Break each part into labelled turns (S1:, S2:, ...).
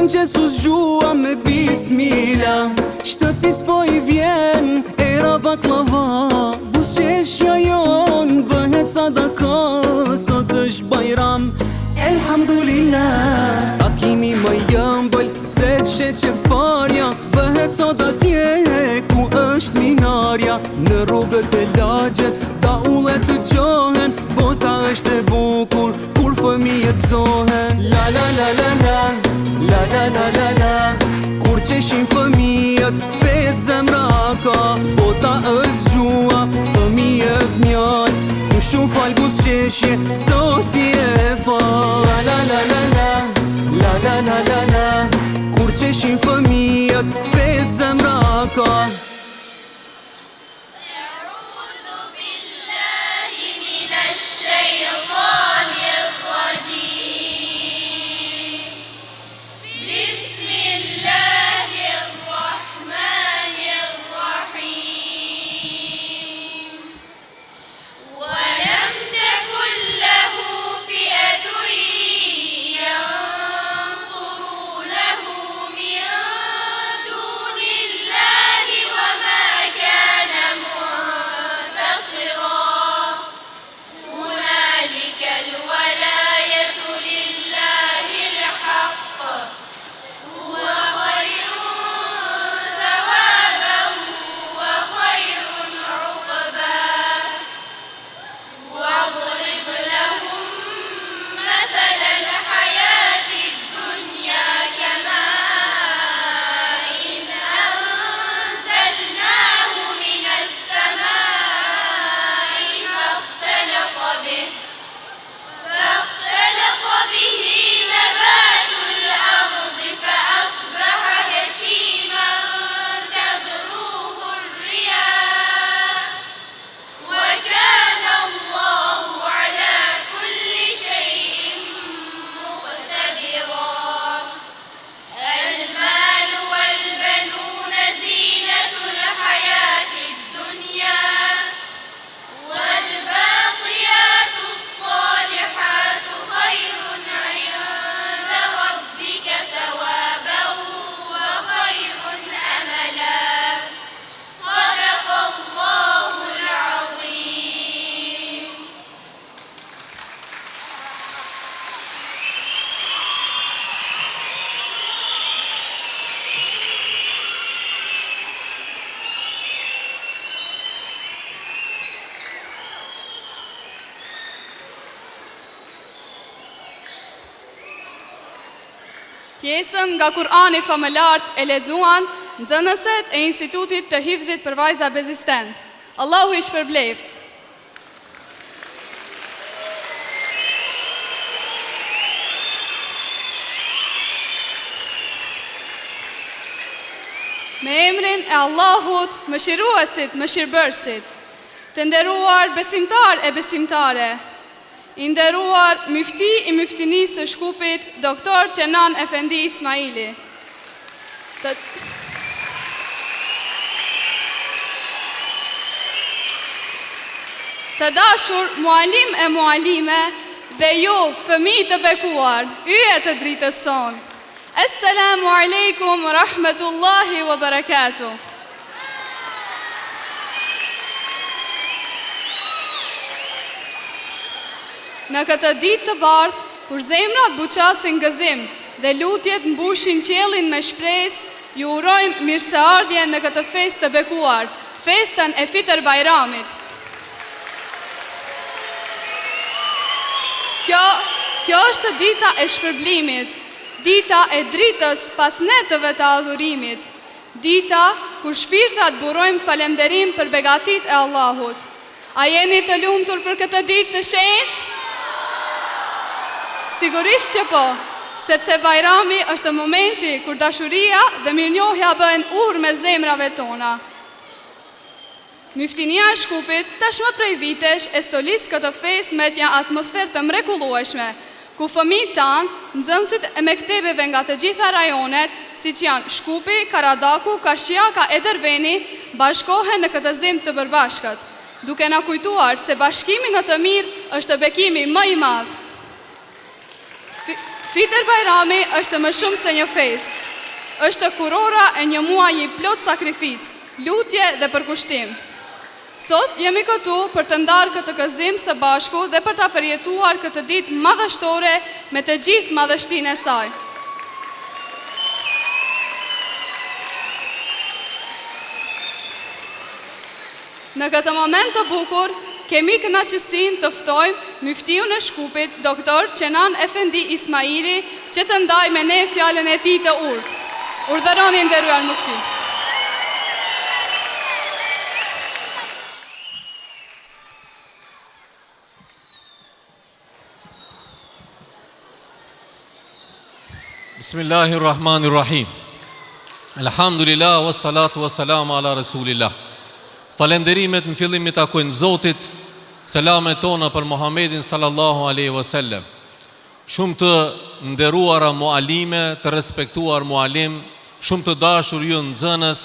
S1: që s'uzgjua me bismila. Shtëpis po I vjen era baklava, buzëqeshja jon bëhet sadaka. Sot është bajram, elhamdulillah. Takimi më jëmbël se sheqe parja, bëhet sot atje ku është minarja. Në rrugët e lagjes ta ullet të gjohen, bota është e bukur kur fëmijët gëzohen. La la la la la, la la la la la. Kur qeshin fëmijët, fes zemra ka. Bota është gjua, fëmijët mjalt. Kushu fal buzëqeshje, sot I e fal. La la la la la, la la la la la. Kur qeshin fëmijët, fes zemra ka.
S2: Pjesën nga Kurani famëlart e lexuan nxënëset e Institutit të Hifzit për vajza Bezisten. Allahu I shpërbleft. Me emrin e Allahut, mëshiruesit, mëshirbërësit, të nderuar besimtar e besimtare, I nderuar myfti I myftinisë së Shkupit, Doktor Qenan Efendi Ismaili. Të dashur mualim e mualime dhe ju fëmijë të bekuar, yje të dritës son. Assalamu alaikum wa rahmetullahi wa barakatuh. Në këtë ditë të bardhë, kur zemrat buqasin gëzim dhe lutjet mbushin qiellin me shpresë, ju urojmë mirëseardhje në këtë festë të bekuar, festën e Fitër Bajramit. Kjo është dita e shpërblimit, dita e dritës pas netëve të adhurimit, dita kur shpirtat burojmë falemderim për begatit e Allahut. A jeni të lumtur për këtë ditë të shenjtë? Sigurisht që po, sepse Bajrami është momenti kur dashuria dhe mirënjohja bëhen urë me zemrave tona. Myftinia e Shkupit tashmë prej vitesh e stolis këtë festë me një atmosferë të mrekullueshme, ku fëmijët tanë, nxënësit e mektebeve nga të gjitha rajonet, siç janë Shkupi, Karadaku, Kashqiaka e Derveni, bashkohen në këtë zim të përbashkët, duke na kujtuar se bashkimi në të mirë është bekimi më I madh. Fitër Bajrami është më shumë se një fest. Është kurora e një muaji plot sakrificë, lutje dhe përkushtim. Sot jemi këtu për të ndarë këtë gëzim së bashku dhe për ta përjetuar këtë ditë madhështore me të gjithë madhështinë e saj. Në këtë moment të bukur, kemi kënaqësinë të ftojmë myftiun e Shkupit, doktor Qenan Efendi Ismaili, që të ndajë me ne fjalën e tij të urtë. Urdhëroni nderuar mufti.
S3: Bismillahirrahmanirrahim. Alhamdulillah, wassalatu wassalamu ala rasulillah. Falenderimet në fillim i takojnë Zotit, selamet tona për Muhammedin sallallahu alaihi wasallam. Shumë të nderuara mualime, të respektuar mualim, shumë të dashur ju nxënës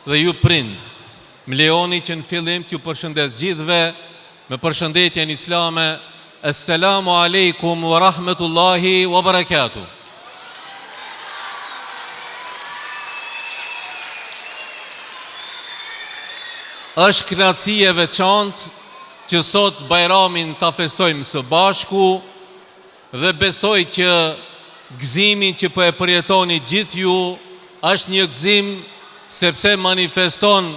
S3: dhe ju prind. Më lejoni që në fillim t'ju përshëndes gjithëve me përshëndetjen islame. Assalamu alaikum wa rahmetullahi wa barakatuh. Është kënaqësi e veçantë që sot Bajramin ta festojmë së bashku dhe besoj që gëzimin që po e përjetoni gjithë ju është një gëzim sepse manifeston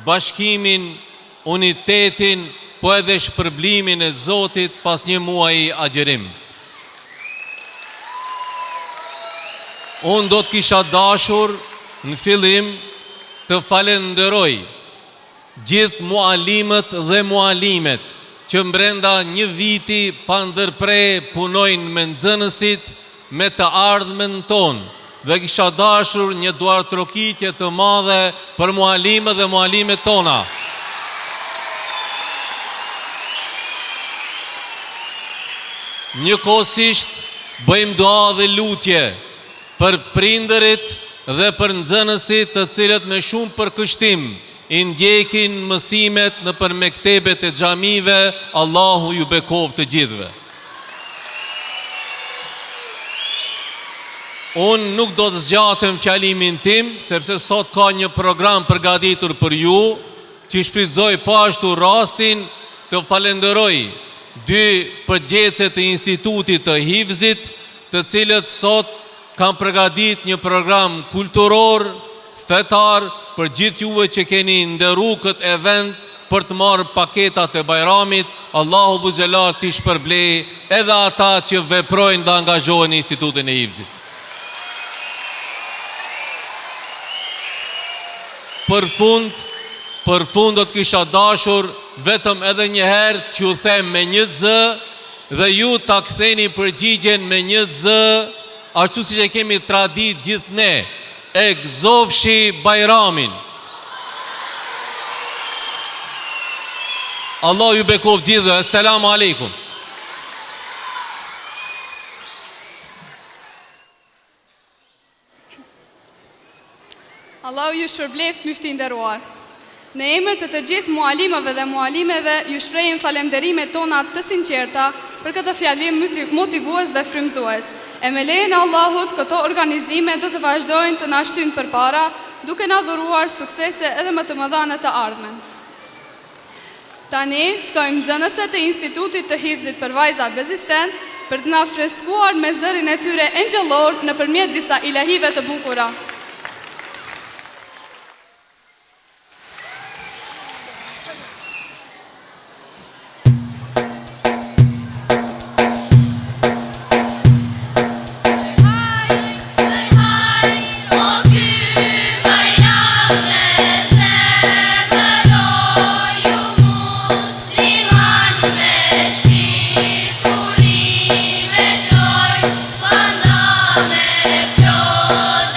S3: bashkimin, unitetin, po edhe shpërblimin e Zotit pas një muaji agjerim. Unë do të kisha dashur në fillim të falenderoj gjithë mualimët dhe mualimet që mbrenda një viti pa ndërprer punojnë me nxënësit, me të ardhmen tonë, dhe kisha dashur një duartrokitje të madhe për mualimët dhe mualimet tona. Njëkohësisht bëjmë dua dhe lutje për prindërit dhe për nxënësit të cilët me shumë përkushtim i ndjekin mësimet në për mektebet e xhamive. Allahu ju bekov të gjithëve. Unë nuk do të zgjatem fjalimin tim, sepse sot ka një program përgatitur për ju, që shfrytëzoj pashtu rastin të falenderoj dy përgjegjësit të Institutit të Hifzit, të cilët sot kanë përgatitur një program kulturor, fetar, për gjithë juve që keni nderu këtë event për të marrë paketat e Bajramit. Allahu Buzxhelar t'i shpërblej edhe ata që veprojnë dhe angazhohen në Institutin e Hifzit. Për fund do të kisha dashur vetëm edhe një herë që u them me një zë dhe ju ta ktheni përgjigjen me një zë, ashtu siç e kemi tradit gjithë ne. E gëzofshi Bajramin. Allah ju bekov gjithë. Selamu alaikum.
S2: Allah ju shpërbleft myfti nderuar. Në emër të gjithë mualimëve dhe mualimeve ju shprehim falënderimet tona të sinqerta për këtë fjalim motivues dhe frymëzues. E me lejen e Allahut, këto organizime do të vazhdojnë të na shtyjnë përpara, duke na dhuruar suksese edhe më të mëdha në të ardhmen. Tani ftojmë nxënëset e Institutit të Hifzit për vajza bezisten për të na freskuar me zërin e tyre engjëllor nëpërmjet disa ilahive të bukura.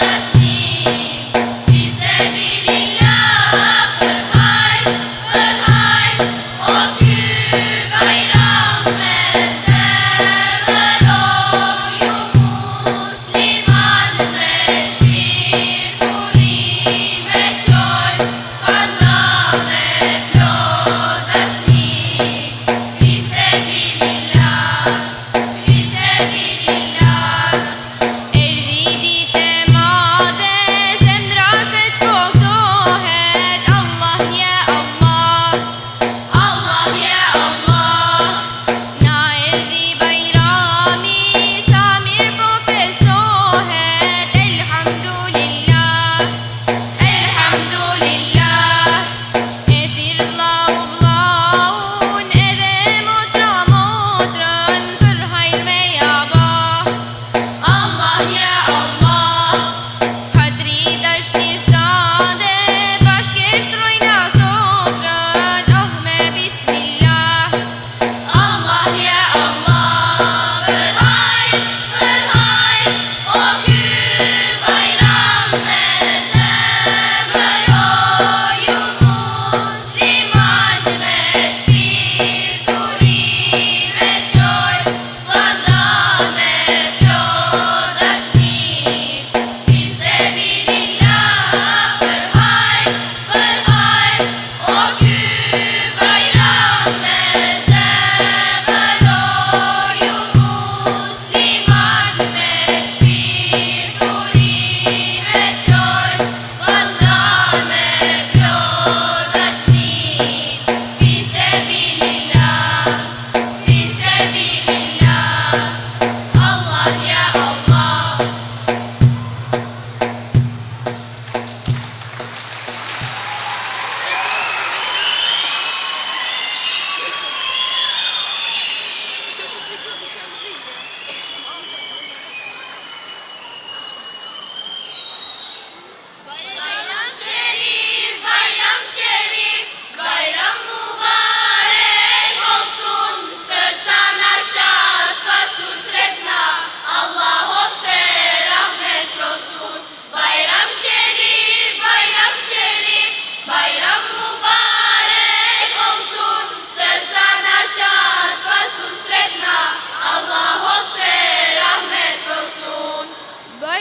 S4: Dashni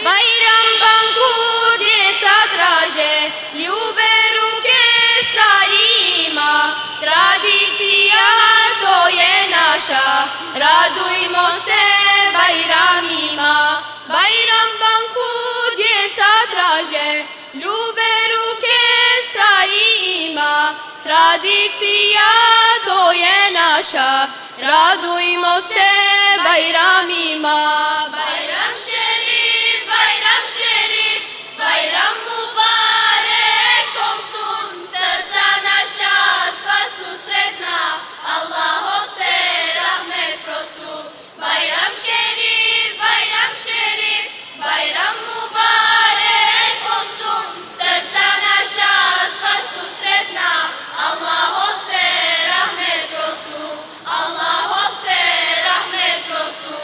S4: Bajram banku djeca traže, ljube ruke starima, tradicija to je naša, radujmo se Bajramima. Bajram banku djeca traže, ljube ruke starima, tradicija to je naša, radujmo se Bajramima. Bajram šerif, Bajram šerif, Bajram mubarek, komsun, srca naša sva su sretna, Allahov se rahmet prosu. Bajram šerif, Bajram šerif, Bajram mubarek, komsun, srca naša sva su sretna, Allahov se rahmet prosu, Allahov se rahmet prosu.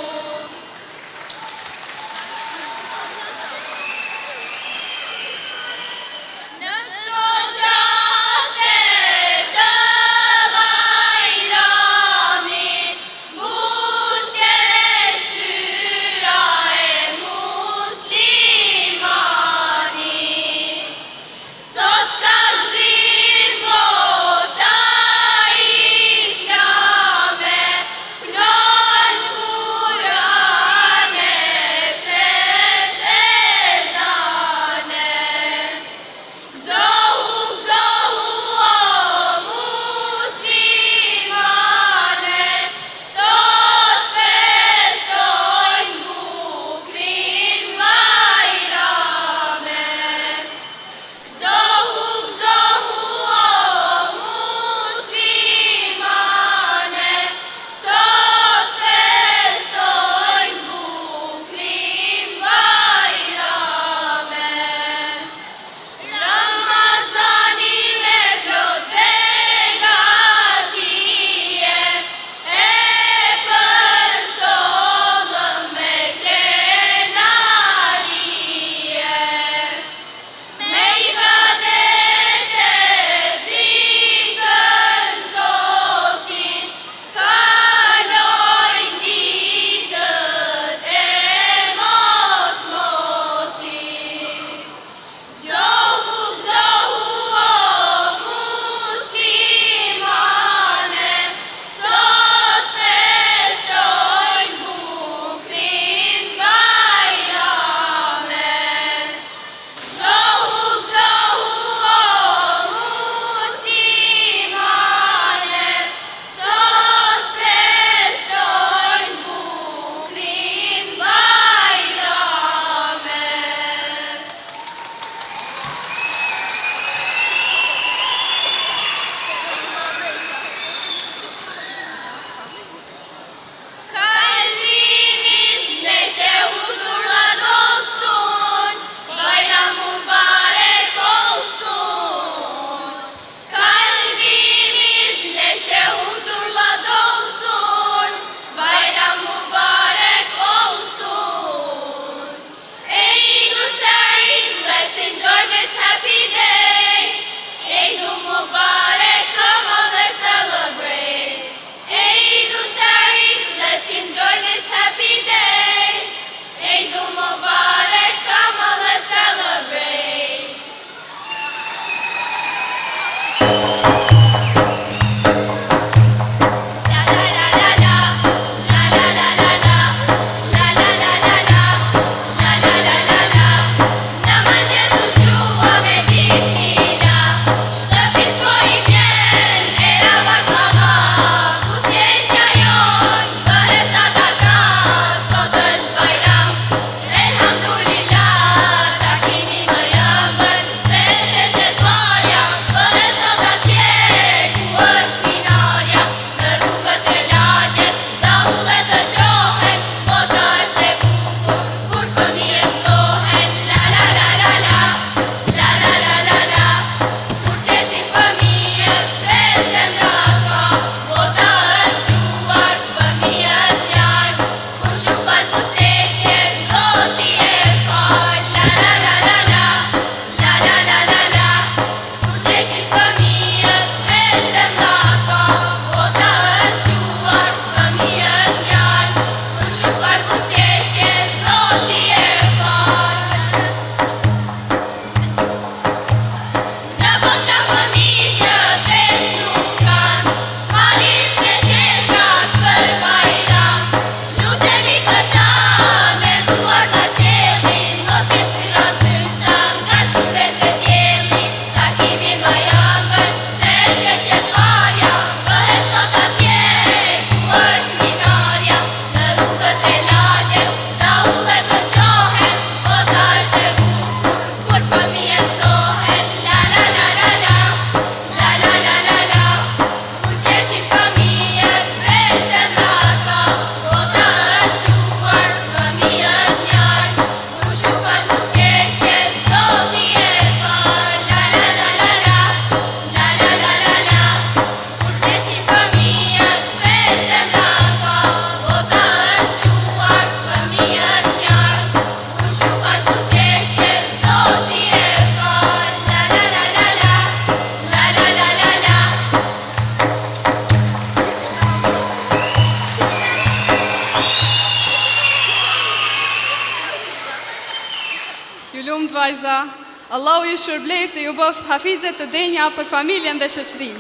S2: vajza. Allahu ju shpërbleft e ju bëft hafizet të denja për familjen dhe shoqërinë.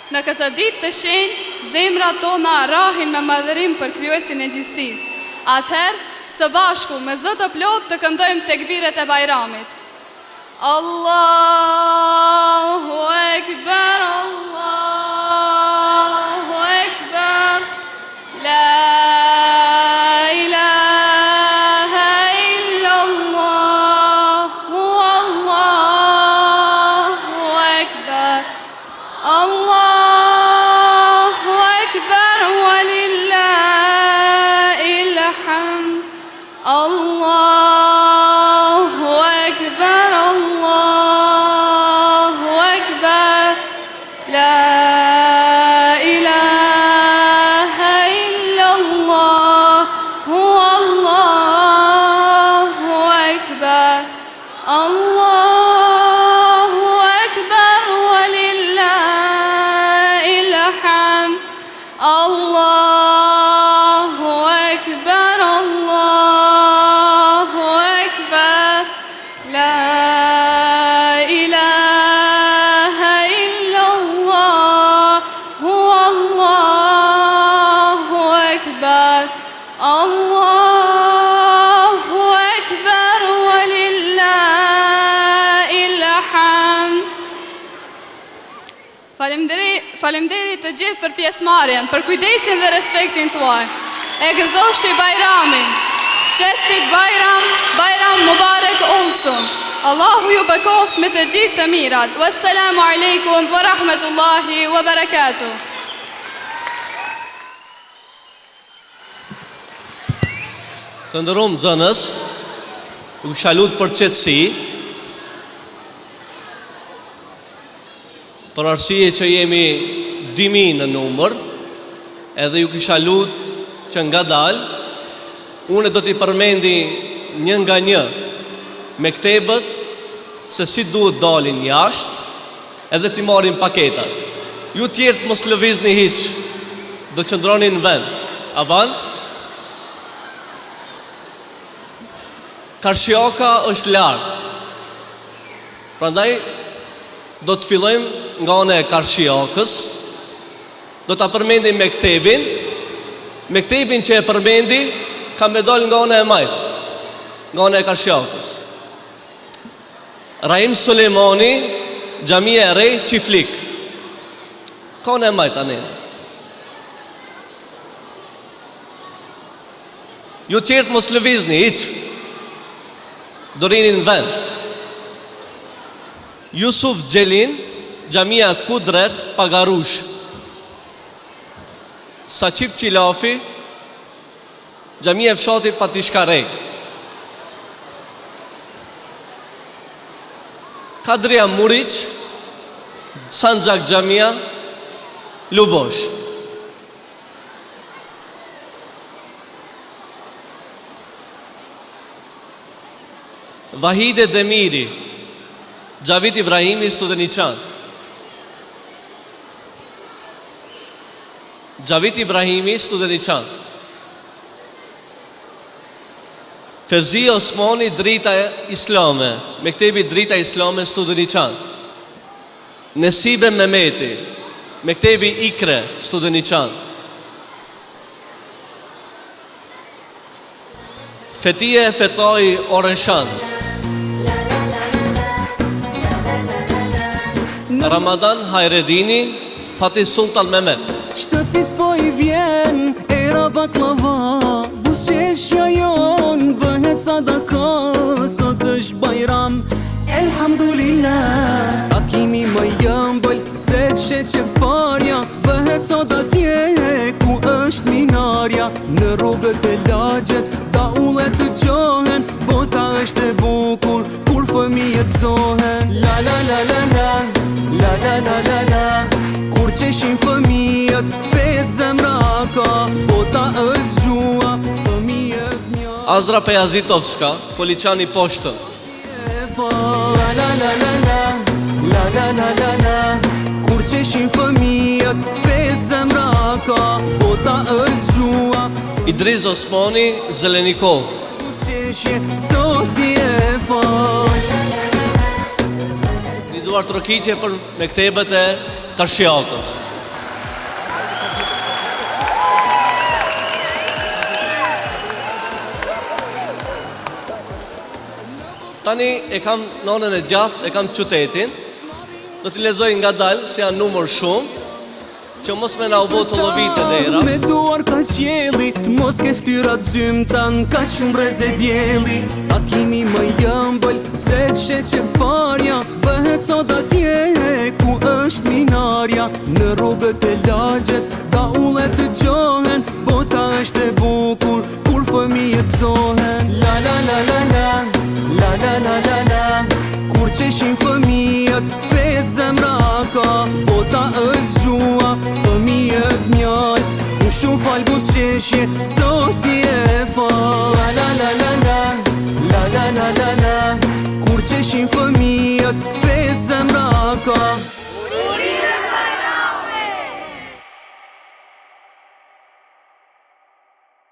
S2: Në këtë ditë të shenjtë, zemrat tona rahin me madhërim për Krijuesin e gjithësisë. Atëherë, së bashku me zë të plot të këndojmë tekbiret e Bajramit. Allahu Ekber, Allahu Ekber, la ilaha illallah, Allahu Ekber, Allahu Ekber, walillahil hamd, Allahu Ekber, Allahu Ekber, la ilaha illallah, Allahu Ekber, Allahu Ekber, walillahil hamd, Allahu Ekber, Allahu Ekber, la ilaha illallah, Allahu Ekber, Allahu Ekber, walillahil hamd. Faleminderit të gjithë për pjesëmarrjen, për kujdesin dhe respektin tuaj. E gëzofshi Bajramin. Çestit Bajram, Bajram Mubarek olsun. Allahu ju bekoft me të gjithë të mirat. Wassalamu alaikum wa rahmetullahi wa barakatuh.
S5: Të ndërum xënës, ju kisha lut për qetësi, për arsye që jemi dimi në numër, edhe ju kisha lut që nga dalë, unë do t'i përmendi një nga një mektebët se si duhet dalin jashtë, edhe t'i marrin paketat. Ju tjertë mos lëvizni hiç, do qëndroni në vend. Avan? Karshioka është lartë. Prandaj do të fillojmë nga ona e Karshiokës. Do ta përmendim mektebin. Mektebin që e përmendi ka me dal nga ona e majtë, nga ona e Karshiokës. Rahim Sulemani, Xhamia e Re, Çiflik. Ka ona e majtë anena. Ju tjertë mos lëvizni hiç, do rini në vend. Yusuf Gjelin, Xhamia Kudret, Pagarush. Saqip Qilafi, Xhamia e Fshatit Patishkarej. Kadria Muriq, Sanxhak Xhamia, Lubosh. Vahide Demiri, Xhavit Ibrahimi, Studeniçan. Xhavit Ibrahimi, Studeniçan. Fevzi Osmani, Drita Islame, Mektebi Drita Islame, Studeniçan. Nesibe Mehmeti, Mektebi Ikre, Studeniçan. Fetije Fetaj Oreshan. Ramadan Hajredini, Fatih Sultan Mehmet.
S1: Shtëpis po I vjen era baklava, buzëqeshja jon bëhet sadaka, sot është Bajram, elhamdulillah. Takimi më jëmbël, se sheqe parja, bëhet sot atje ku është minarja. Në rrugët e lagjes, daullet të qohen, bota është e bukur, kur fëmijët gëzohen. La la la la la, la la la la la. Kur qeshin fëmijët, fes zemra ka, bota është gjua, fëmijët nja.
S5: Azra Pejazitovska, Poliçani Poshtë.
S1: La la la la la, la la la la la. Kur qeshin fëmijët, fes zemra ka, bota është gjua.
S5: Idris Osmani, Zelenikov.
S1: Qeshje, sot ti e fal.
S5: Një duar trokitje për mektebet e Tarshiatës. Tani e kam nonën e gjatë, e kam qytetin. Do t'i lexoj nga dalë, se janë numër shumë, që mos me na u bë të llovite dera.
S1: Me duar ka qjeli, të mos ke ftyrat zymtan, ka shumë breze djeli. Takimi më jëmbël, se që parja, bëhet sot atje, ku është minarja. Në rrugët e lagjes, da ullet të gjohen, bota është e bukur, kur fëmijët gëzohen. La la la la la, la la la la la, kur qeshin fëmijët, fes zemra ka, bota është gjua, fëmijët mjalt, ku shumë fal bus qeshje, sot ti e fal. La la la la la, la la la la la, kur qeshin fëmijët, fes zemra ka.